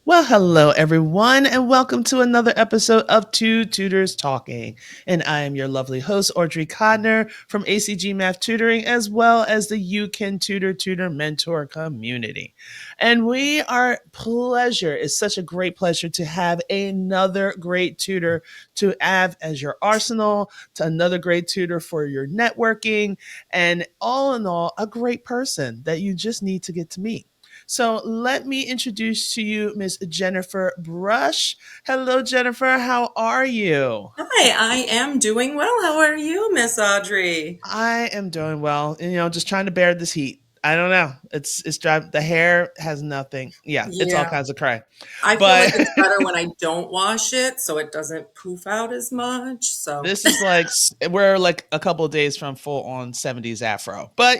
Well, hello everyone, and welcome to another episode of Two Tutors Talking. And I am your lovely host, Audrey Codner from ACG Math Tutoring, as well as the You Can Tutor Mentor community. And it's such a great pleasure to have another great tutor to have as your arsenal, to another great tutor for your networking, and all in all, a great person that you just need to get to meet. So let me introduce to you Miss Jennifer Brush. Hello, Jennifer. How are you? Hi, I am doing well. How are you, Miss Audrey? I am doing well. And, just trying to bear this heat. I don't know. It's driving. The hair has nothing. Yeah, it's all Yeah, kinds of cray. I feel like But it's better when I don't wash it so it doesn't poof out as much. So, this is like we're like a couple of days from full on 70s afro. But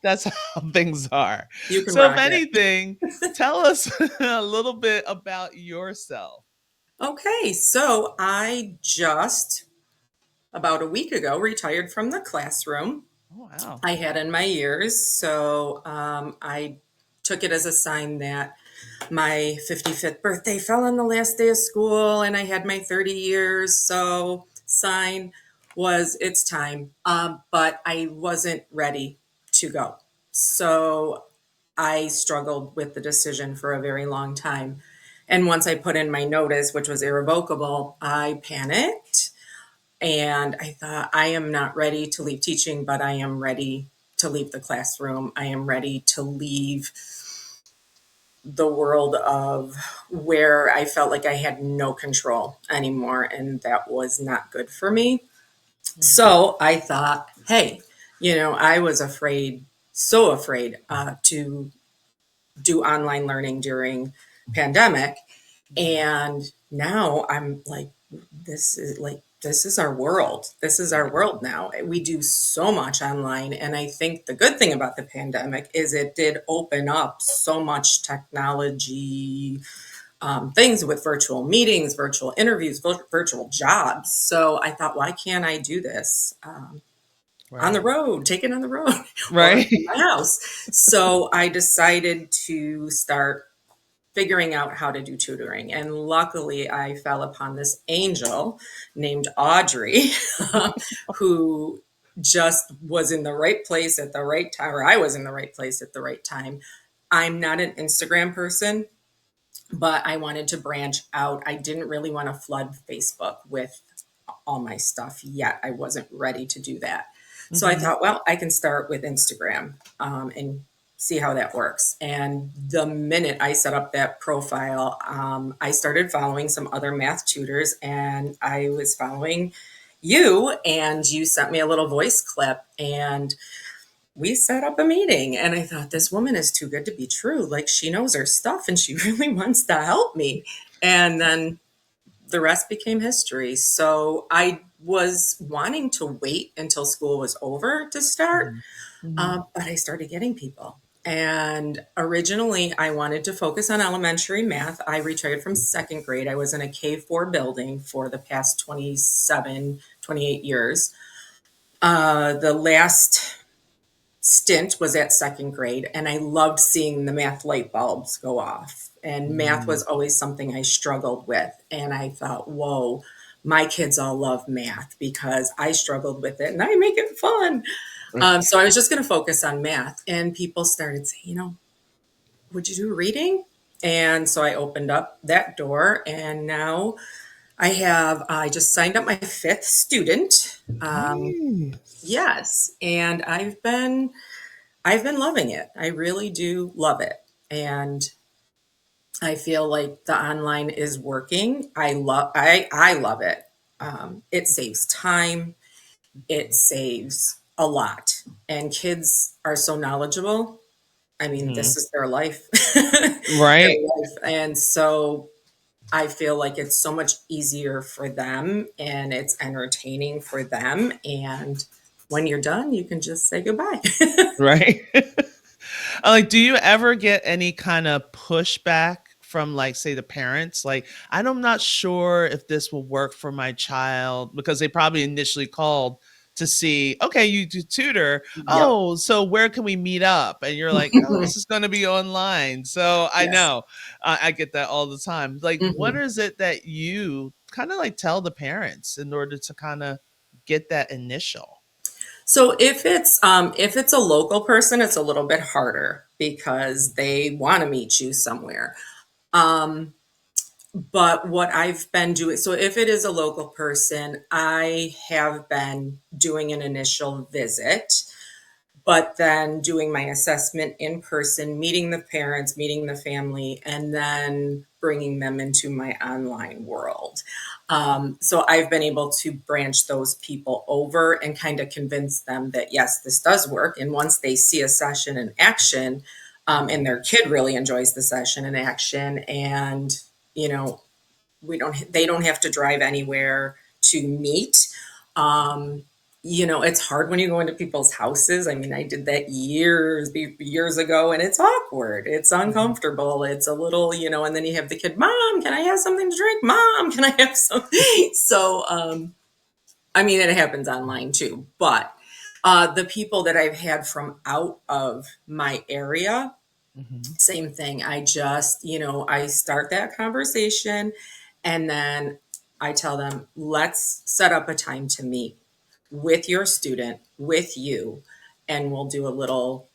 that's how things are. you can So if rock it. anything, tell us a little bit about yourself. Okay, so I just about a week ago retired from the classroom. Oh wow. I had in my years, so I took it as a sign that my 55th birthday fell on the last day of school and I had my 30 years. So, sign was it's time. But I wasn't ready to go. So, I struggled with the decision for a very long time. And once I put in my notice, which was irrevocable, I panicked and I thought, I am not ready to leave teaching, but I am ready to leave the classroom. I am ready to leave the world of where I felt like I had no control anymore, and that was not good for me. So I thought, hey, I was afraid, so afraid to do online learning during pandemic, and now I'm like, this is our world. This is our world now. We do so much online. And I think the good thing about the pandemic is it did open up so much technology things with virtual meetings, virtual interviews, virtual jobs. So I thought, why can't I do this on the Right. road, take it on the road or Right. in my house? So I decided to start figuring out how to do tutoring. And luckily, I fell upon this angel named Audrey, who just was in the right place at the right time, or I was in the right place at the right time. I'm not an Instagram person, but I wanted to branch out. I didn't really want to flood Facebook with all my stuff yet. I wasn't ready to do that. So I Mhm. thought, well, I can start with Instagram and see how that works. And the minute I set up that profile, I started following some other math tutors, and I was following you, and you sent me a little voice clip, and we set up a meeting. And I thought, this woman is too good to be true. Like, she knows her stuff and she really wants to help me. And then the rest became history. So I was wanting to wait until school was over to start, Mhm. Mhm. but I started getting people. And originally, I wanted to focus on elementary math. I retired from second grade. I was in a K-4 building for the past 27, 28 years. The last stint was at second grade, and I loved seeing the math light bulbs go off. And math Mm. was always something I struggled with. And I thought, whoa, my kids all love math because I struggled with it and I make it fun. So I was just going to focus on math. And people started saying, would you do reading? And so I opened up that door, and now I just signed up my fifth student. Nice. Yes. And I've been loving it. I really do love it. And I feel like the online is working. I love it. It saves time. It saves a lot. And kids are so knowledgeable. I mean, this Mhm. is their life. Their Right. life. And so I feel like it's so much easier for them and it's entertaining for them. And when you're done, you can just say goodbye. Right. Like, do you ever get any kind of pushback from, like, say, the parents? Like, I'm not sure if this will work for my child because they probably initially called, to see, okay, you do tutor. Yep. Oh, so where can we meet up? And you're like, oh, this is going to be online. So I Yes. know I get that all the time. Like, what Mhm. is it that you kind of like tell the parents in order to kind of get that initial? So if it's a local person, it's a little bit harder because they want to meet you somewhere. Um, but what I've been doing, so if it is a local person, I have been doing an initial visit, but then doing my assessment in person, meeting the parents, meeting the family, and then bringing them into my online world. So I've been able to branch those people over and kind of convince them that yes, this does work. And once they see a session in action, and their kid really enjoys the session in action, and you know, they don't have to drive anywhere to meet. Um, it's hard when you go into people's houses. I mean, I did that years ago, and it's awkward. It's Mhm. uncomfortable. It's a little, and then you have the kid, Mom, can I have something to drink? Mom, can I have some? So, I mean, it happens online too, but the people that I've had from out of my area, Mhm. same thing. I just, I start that conversation and then I tell them, let's set up a time to meet with your student, with you, and we'll do a little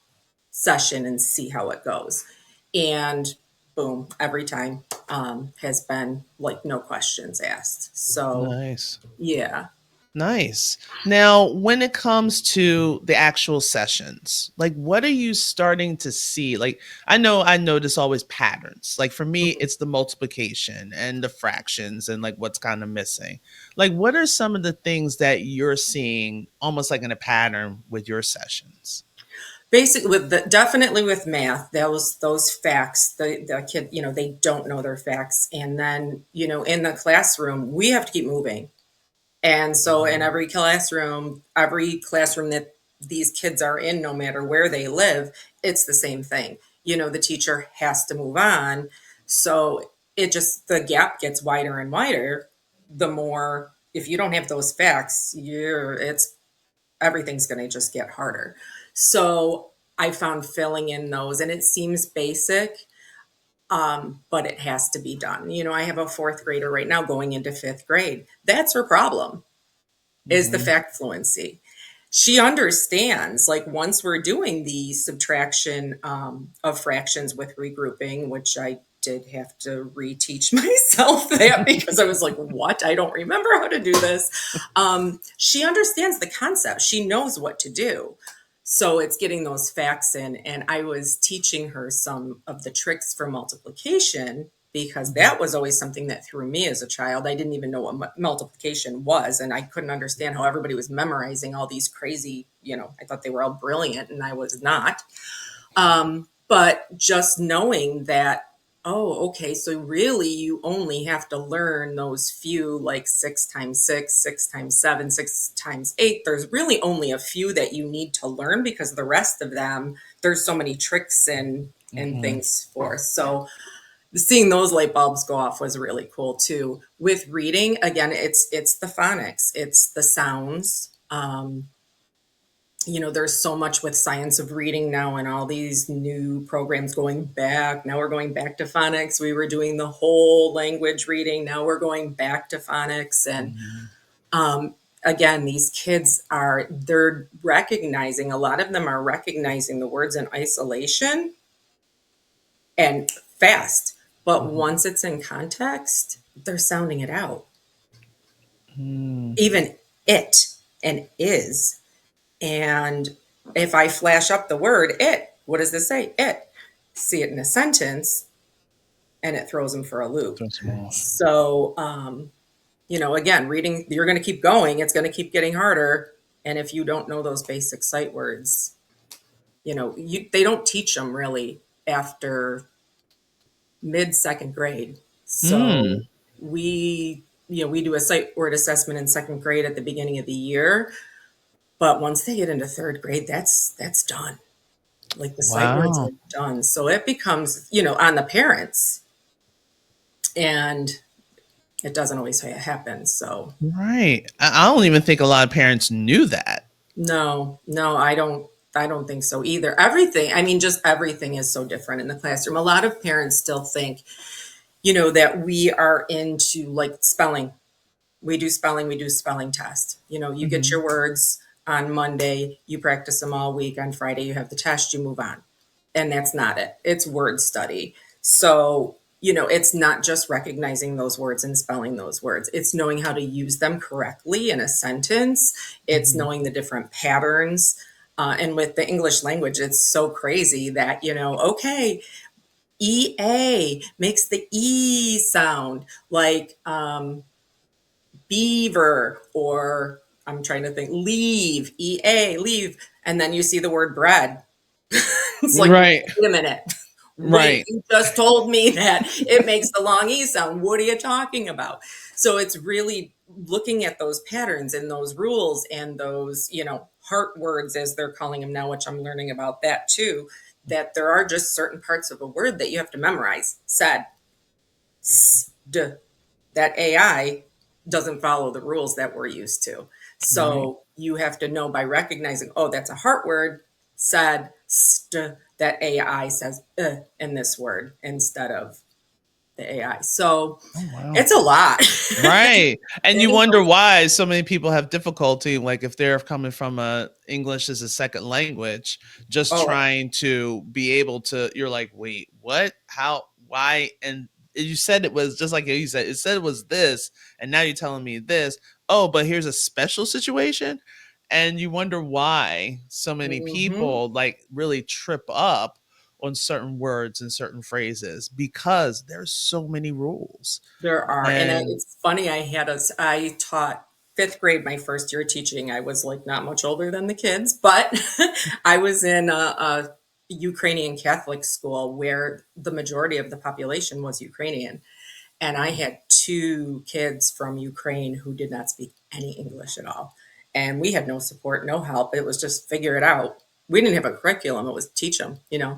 session and see how it goes. And boom, every time has been like no questions asked. So, Nice. yeah. Nice. Now, when it comes to the actual sessions, like what are you starting to see? Like I notice always patterns. Like for me, Mhm. it's the multiplication and the fractions and like what's kind of missing. Like what are some of the things that you're seeing almost like in a pattern with your sessions? Basically, definitely with math, those facts, the kid, they don't know their facts, and then in the classroom, we have to keep moving. And so in every classroom that these kids are in, no matter where they live, it's the same thing. The teacher has to move on. So the gap gets wider and wider. The more, if you don't have those facts, everything's going to just get harder. So I found filling in those, and it seems basic, but it has to be done. I have a fourth grader right now going into fifth grade. That's her problem, is the Mhm. fact fluency. She understands, like, once we're doing the subtraction of fractions with regrouping, which I did have to reteach myself that because I was like, what? I don't remember how to do this. She understands the concept, she knows what to do. So it's getting those facts in. And I was teaching her some of the tricks for multiplication because Mhm. that was always something that threw me as a child. I didn't even know what multiplication was, and I couldn't understand how everybody was memorizing all these crazy, I thought they were all brilliant, and I was not. But just knowing that, oh, okay, so really you only have to learn those few, like 6 times 6, 6 times 7, 6 times 8. There's really only a few that you need to learn because the rest of them, there's so many tricks and Mhm. things for. So seeing those light bulbs go off was really cool too. With reading, again, it's the phonics, it's the sounds. There's so much with science of reading now and all these new programs going back. Now we're going back to phonics. We were doing the whole language reading. Now we're going back to phonics. And Mhm. um, again, these kids they're recognizing, a lot of them are recognizing the words in isolation and fast. But Mhm. once it's in context, they're sounding it out. Mm. Even it and is. And if I flash up the word it, what does this say? It. See it in a sentence and it throws them for a loop. Throw some off. So, again, reading, you're going to keep going. It's going to keep getting harder. And if you don't know those basic sight words, they don't teach them really after mid second grade. So Mm. we do a sight word assessment in second grade at the beginning of the year. But once they get into third grade, that's done. Like the sight words Wow. are done. So it becomes, on the parents. And it doesn't always happen. So Right. I don't even think a lot of parents knew that. no, no, I don't think so either. Everything, I mean, just everything is so different in the classroom. A lot of parents still think, that we are into like spelling. We do spelling test. You get Hmm. your words on Monday, you practice them all week. On Friday, you have the test, you move on. And that's not it. It's word study. So, it's not just recognizing those words and spelling those words. It's knowing how to use them correctly in a sentence. It's Hmm. knowing the different patterns. And with the English language, it's so crazy that, okay, EA makes the E sound like beaver, or I'm trying to think, leave, EA, leave. And then you see the word bread. It's like, Right. wait a minute. Wait, Right. you just told me that it makes the long E sound. What are you talking about? So it's really looking at those patterns and those rules and those, heart words, as they're calling them now, which I'm learning about that too, that there are just certain parts of a word that you have to memorize. Said, that AI doesn't follow the rules that we're used to. Right. So you have to know by recognizing, oh, that's a heart word, said, that AI says in this word instead of the AI. So Oh, wow. it's a lot. Right. And you Getting wonder those. why so many people have difficulty, like if they're coming from a English as a second language, just Oh, trying to be able to, you're like, wait, what? How, why? And you said it was just like you said, it said it was this, and now you're telling me this. Oh, but here's a special situation. And you wonder why so many mhm. people like really trip up on certain words and certain phrases because there's so many rules. There are, and And it's funny. I taught fifth grade my first year teaching. I was like not much older than the kids, but I was in a Ukrainian Catholic school where the majority of the population was Ukrainian, and I had two kids from Ukraine who did not speak any English at all, and we had no support, no help. It was just figure it out. We didn't have a curriculum; it was teach them. wow.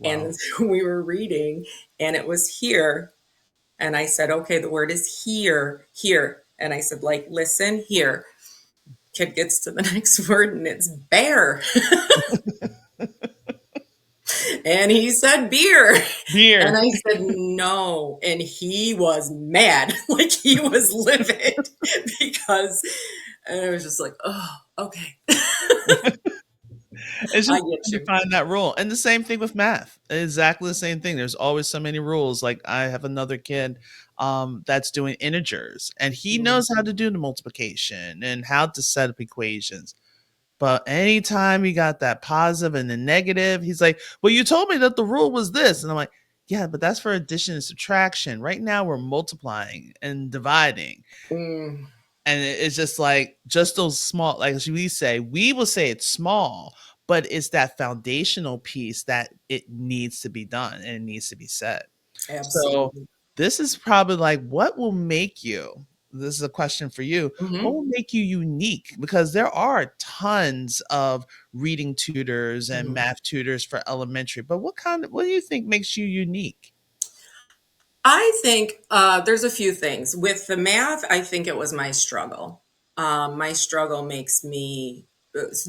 And we were reading, and it was here. And I said, okay, the word is here, here. And I said, like, listen here. Kid gets to the next word and it's bear. And he said beer. And Beer. I said, no. And he was mad, like he was livid because, and I was just like, oh, okay. It's I just get trying to you. find that rule. And the same thing with math. Exactly the same thing. There's always so many rules. Like I have another kid that's doing integers and he knows how Mhm. to do the multiplication and how to set up equations. But anytime he got that positive and the negative, he's like, well, you told me that the rule was this. And I'm like, yeah, but that's for addition and subtraction. Right now we're multiplying and dividing. Mm, And it's just like just those small, like as we will say it's small, but it's that foundational piece that it needs to be done and it needs to be said. So absolutely. this is probably like what will make you, this is a question for you, what Hmm. will make you unique, because there are tons of reading tutors and Hmm. math tutors for elementary, but what do you think makes you unique? I think there's a few things. With the math, I think it was my struggle. My struggle makes me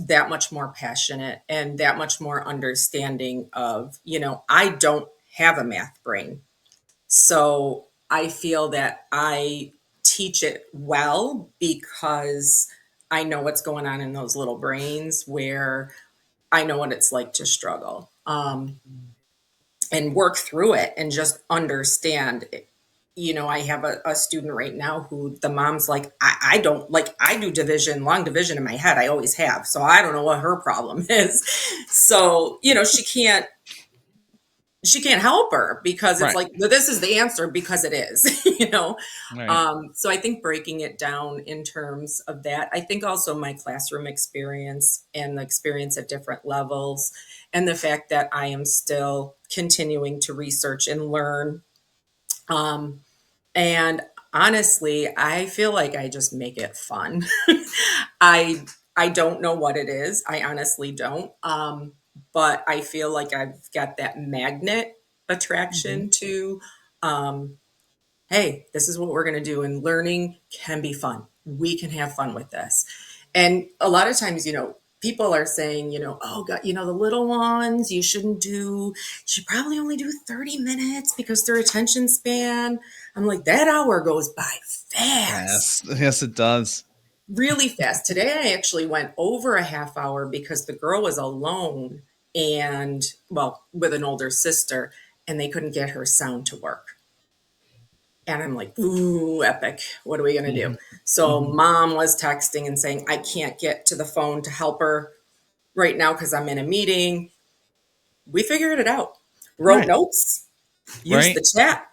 that much more passionate and that much more understanding of, I don't have a math brain. So I feel that I teach it well because I know what's going on in those little brains where I know what it's like to struggle. And work through it and just understand. I have a student right now who the mom's like, I don't like, I do division, long division in my head. I always have. So I don't know what her problem is. So, she can't help her because it's Right. like, well, this is the answer because it is, Right. so I think breaking it down in terms of that. I think also my classroom experience and the experience at different levels, and the fact that I am still continuing to research and learn. um, and honestly, I feel like I just make it fun. I don't know what it is. I honestly don't. But I feel like I've got that magnet Mhm. attraction to, um, hey, this is what we're going to do. And learning can be fun. We can have fun with this. And a lot of times, people are saying, oh, God, the little ones, you should probably only do 30 minutes because their attention span. I'm like, that hour goes by fast, Yes, yes, it does. really fast. Today, I actually went over a half hour because the girl was alone and, well, with an older sister, and they couldn't get her sound to work. And I'm like, ooh, epic. What are we going to do? Hmm. So Hmm. mom was texting and saying, I can't get to the phone to help her right now because I'm in a meeting. We figured it out. Wrote Right, notes, used right, the chat,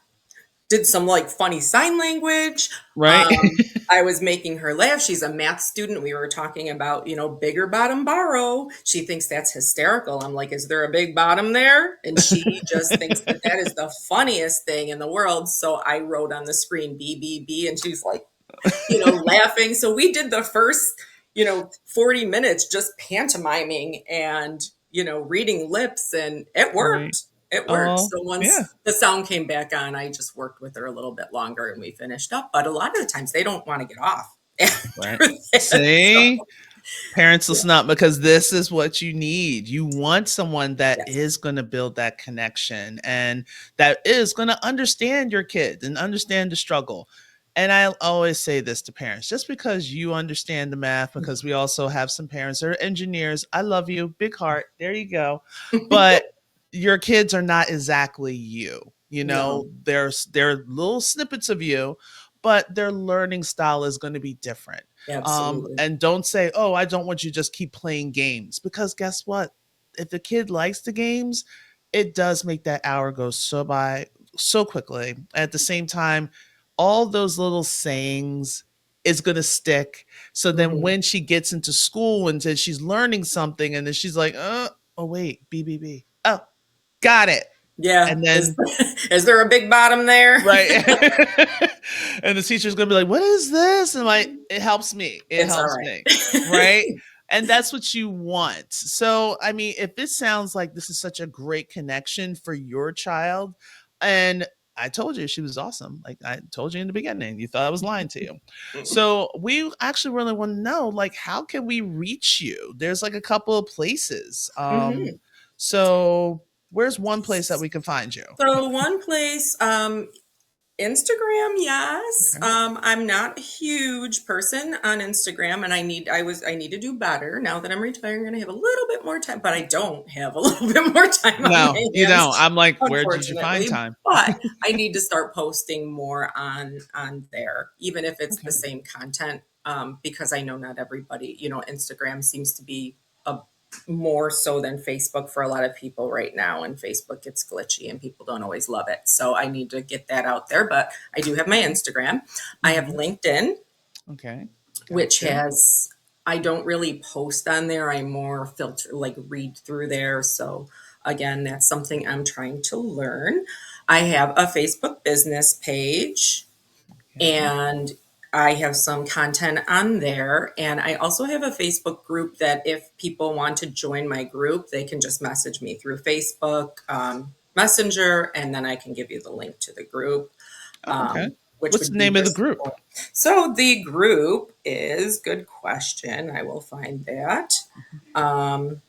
did some like funny sign language. right, Um, I was making her laugh. She's a math student. We were talking about, bigger bottom borrow. She thinks that's hysterical. I'm like, is there a big bottom there? And she just thinks that that is the funniest thing in the world. So I wrote on the screen BBB, and she's like, laughing. So we did the first, 40 minutes just pantomiming and, reading lips, and it right. worked. It worked. Oh, So yeah, once the sound came back on, I just worked with her a little bit longer and we finished up. But a lot of the times they don't want to get off right. after that. So, See, parents, yeah. listen up because this is what you need. You want someone that Yes. is going to build that connection and that is going to understand your kid and understand the struggle. And I always say this to parents just because you understand the math, because we also have some parents that are engineers. I love you, big heart. There you go. But your kids are not exactly you. You know, No, there's little snippets of you, but their learning style is going to be different. absolutely. And don't say, "Oh, I don't want you to just keep playing games," because guess what? If the kid likes the games, it does make that hour go so by so quickly. At the same time, all those little sayings is going to stick. So then Mhm. when she gets into school and says she's learning something, and then she's like, oh wait, BBB. Oh, got it. Yeah. And Is, then is there a big bottom there? right. And the teacher's gonna be like, "What is this?" And like, it helps me. It It's all helps me. Right. right. And that's what you want. So, I mean, if it sounds like this is such a great connection for your child, and I told you she was awesome. Like I told you in the beginning, you thought I was lying to you. So we actually really want to know, like, how can we reach you? There's like a couple of places. Mhm. So where's one place that we can find you? So one place, Instagram, yes. Okay. I'm not a huge person on Instagram, and I need to do better. Now that I'm retiring, I'm gonna have a little bit more time, but I don't have a little bit more time on No, my you hands, don't. I'm like, where did you find unfortunately. time? But I need to start posting more on there, even if it's the Okay. same content, because I know not everybody, Instagram seems to be a more so than Facebook for a lot of people right now. And Facebook gets glitchy and people don't always love it. So I need to get that out there. But I do have my Instagram. I have Mhm. LinkedIn, Okay. which Gotcha. has, I don't really post on there. I more filter, like read through there. So again, that's something I'm trying to learn. I have a Facebook business page, Okay. and I have some content on there. And I also have a Facebook group that if people want to join my group, they can just message me through Facebook Messenger, and then I can give you the link to the group, Oh, okay. which What's the would be name of the just. group? So the group is, good question. I will find that. Um,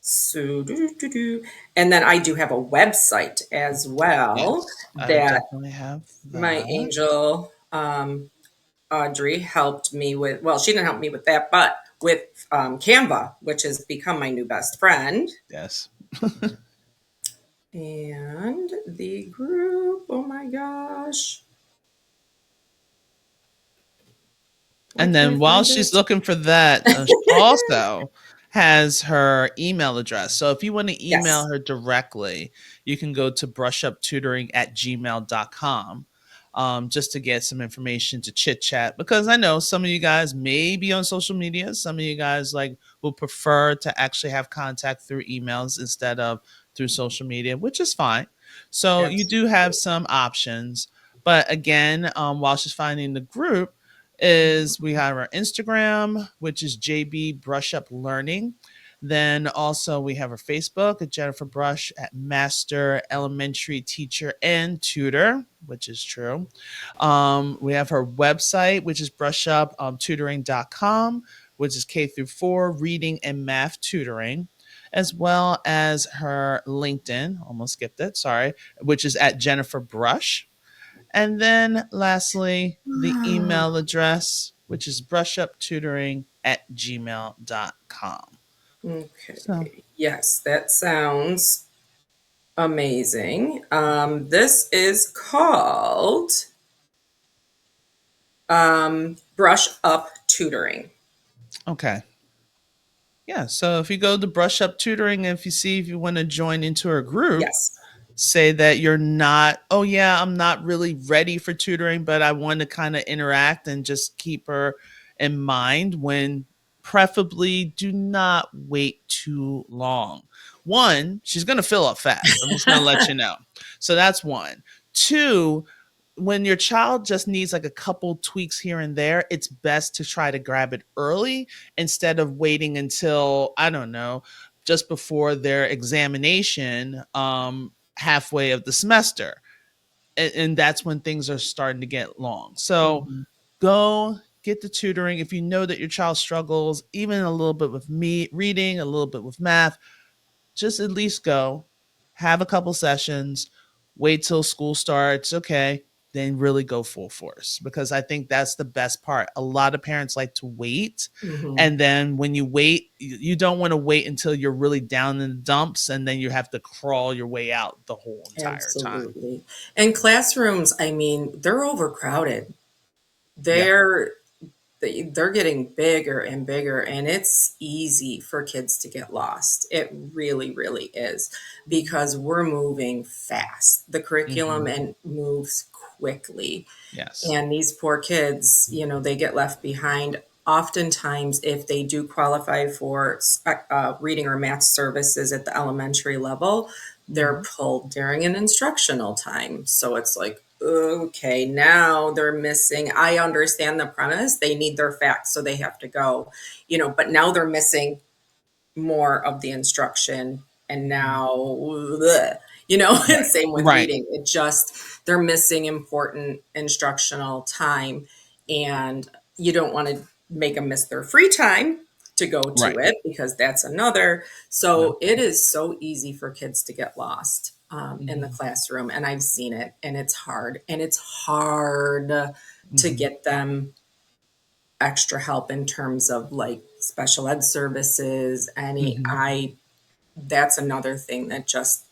so, and then I do have a website as well Yes, I that definitely have my that. angel Audrey helped me with. Well, she didn't help me with that, but with Canva, which has become my new best friend. Yes. And the group, oh my gosh, why And can't I then while find she's it? looking for that, she also has her email address. So if you want to email Yes, her directly, you can go to brushuptutoring@gmail.com, just to get some information to chit chat. Because I know some of you guys may be on social media. Some of you guys like will prefer to actually have contact through emails instead of through social media, which is fine. So you do have absolutely. some options. But again, while she's finding the group, is we have our Instagram, which is JB Brush Up Learning. Then also we have our Facebook at Jennifer Brush at Master Elementary Teacher and Tutor, which is true. We have her website, which is brushuptutoring.com, which is K through 4 reading and math tutoring, as well as her LinkedIn, almost skipped it, sorry, which is at Jennifer Brush. And then lastly, the email address, which is brushuptutoring@gmail.com. So, Okay. Yes, that sounds amazing. This is called Brush Up Tutoring. okay. Yeah. So if you go to Brush Up Tutoring, if you see if you want to join into her group, Yes. say that you're not, oh, yeah, I'm not really ready for tutoring, but I want to kind of interact and just keep her in mind when preferably do not wait too long. One, she's going to fill up fast. I'm just going to let you know. So that's one. Two, when your child just needs like a couple tweaks here and there, it's best to try to grab it early instead of waiting until, I don't know, just before their examination, halfway of the semester. And that's when things are starting to get long. So Mhm. go get the tutoring. If you know that your child struggles, even a little bit with me reading, a little bit with math, just at least go, have a couple sessions, wait till school starts, okay, then really go full force because I think that's the best part. A lot of parents like to wait. Mhm. And then when you wait, you don't want to wait until you're really down in the dumps and then you have to crawl your way out the whole entire time. Absolutely. And classrooms, I mean, they're overcrowded. Yeah. They're they're getting bigger and bigger, and it's easy for kids to get lost. It really, really is because we're moving fast. The curriculum Hmm. and moves quickly. Yes. And these poor kids, they get left behind. Oftentimes, if they do qualify for reading or math services at the elementary level, they're Hmm. pulled during an instructional time. So it's like, okay, now they're missing. I understand the premise. They need their facts, so they have to go, but now they're missing more of the instruction and now bleh, and Right. same with Right. reading, it just they're missing important instructional time, and you don't want to make them miss their free time to go to Right. it because that's another. No. So it is so easy for kids to get lost in the Hmm. classroom, and I've seen it, and it's hard to Hmm. get them extra help in terms of like special ed services. Any Hmm. I That's another thing that just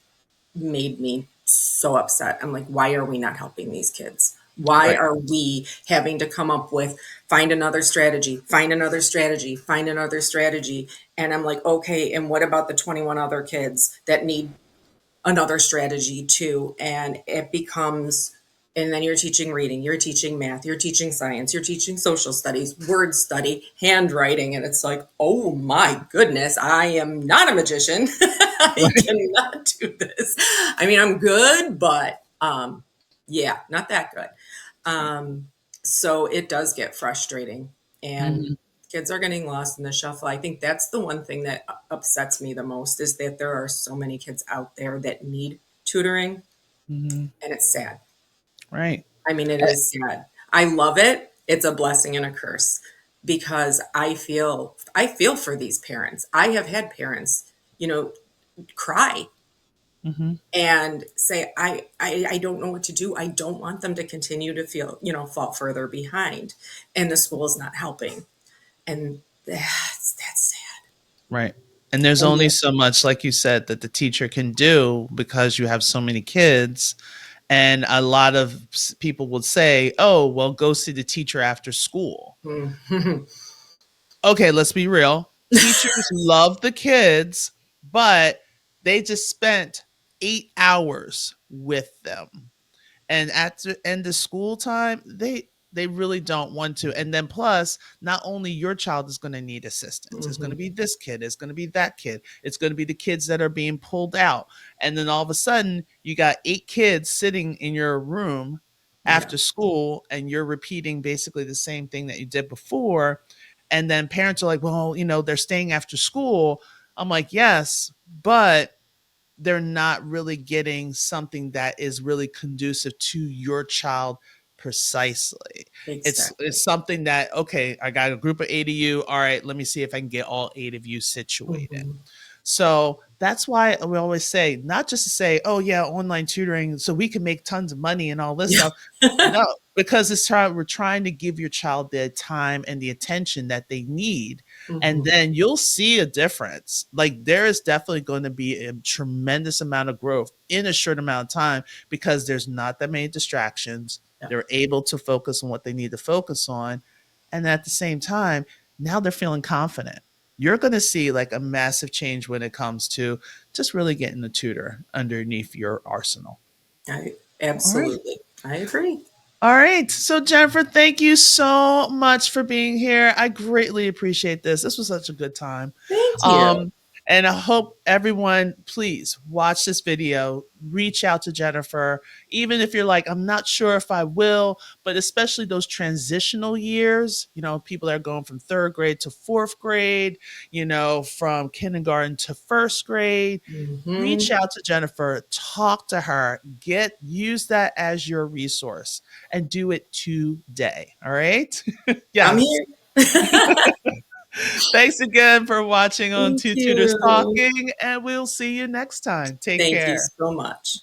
made me so upset. I'm like, why are we not helping these kids? Why Right. are we having to come up with find another strategy, find another strategy, find another strategy? And I'm like, okay, and what about the 21 other kids that need another strategy too? And it becomes, and then you're teaching reading, you're teaching math, you're teaching science, you're teaching social studies, word study, handwriting, and it's like, oh my goodness, I am not a magician. I Right. cannot do this. I mean, I'm good, but yeah, not that good. Right. um so it does get frustrating, and Hmm. kids are getting lost in the shuffle. I think that's the one thing that upsets me the most, is that there are so many kids out there that need tutoring, Hmm. and it's sad. Right. I mean, it Eh, is sad. I love it. It's a blessing and a curse because I feel for these parents. I have had parents, cry mhm. and say, I don't know what to do. I don't want them to continue to feel, fall further behind, and the school is not helping. And that's sad. Right. And there's And only yeah. so much, like you said, that the teacher can do because you have so many kids. And a lot of people would say, oh, well, go see the teacher after school. Mhm. Okay, let's be real. Teachers love the kids, but they just spent 8 hours with them. And at the end of school time, they really don't want to. And then plus, not only your child is going to need assistance, it's going to Mhm. be this kid, it's going to be that kid, it's going to be the kids that are being pulled out. And then all of a sudden you got 8 kids sitting in your room Yeah. after school and you're repeating basically the same thing that you did before. And then parents are like, well, they're staying after school. I'm like, yes, but they're not really getting something that is really conducive to your child precisely. It's Exactly. something that, okay, I got a group of 8 of you. All right, let me see if I can get all 8 of you situated. Mhm. So that's why we always say, not just to say, oh yeah, online tutoring, so we can make tons of money and all this Yeah. stuff. No, because we're trying to give your child the time and the attention that they need. And Mhm. then you'll see a difference. Like there is definitely going to be a tremendous amount of growth in a short amount of time because there's not that many distractions. Yeah. They're able to focus on what they need to focus on. And at the same time, now they're feeling confident. You're going to see like a massive change when it comes to just really getting the tutor underneath your arsenal. I All right. absolutely. I agree. All right. So, Jennifer, thank you so much for being here. I greatly appreciate this. This was such a good time. Thank you. Um, and I hope everyone, please watch this video, reach out to Jennifer, even if you're like, I'm not sure if I will, but especially those transitional years, people that are going from third grade to fourth grade, from kindergarten to first grade. Reach Mhm. out to Jennifer, talk to her, use that as your resource and do it today. All right. I'm Yes. here. Thanks again for watching on Thank Two Tutors you. Talking, and we'll see you next time. Take Thank you care. so much.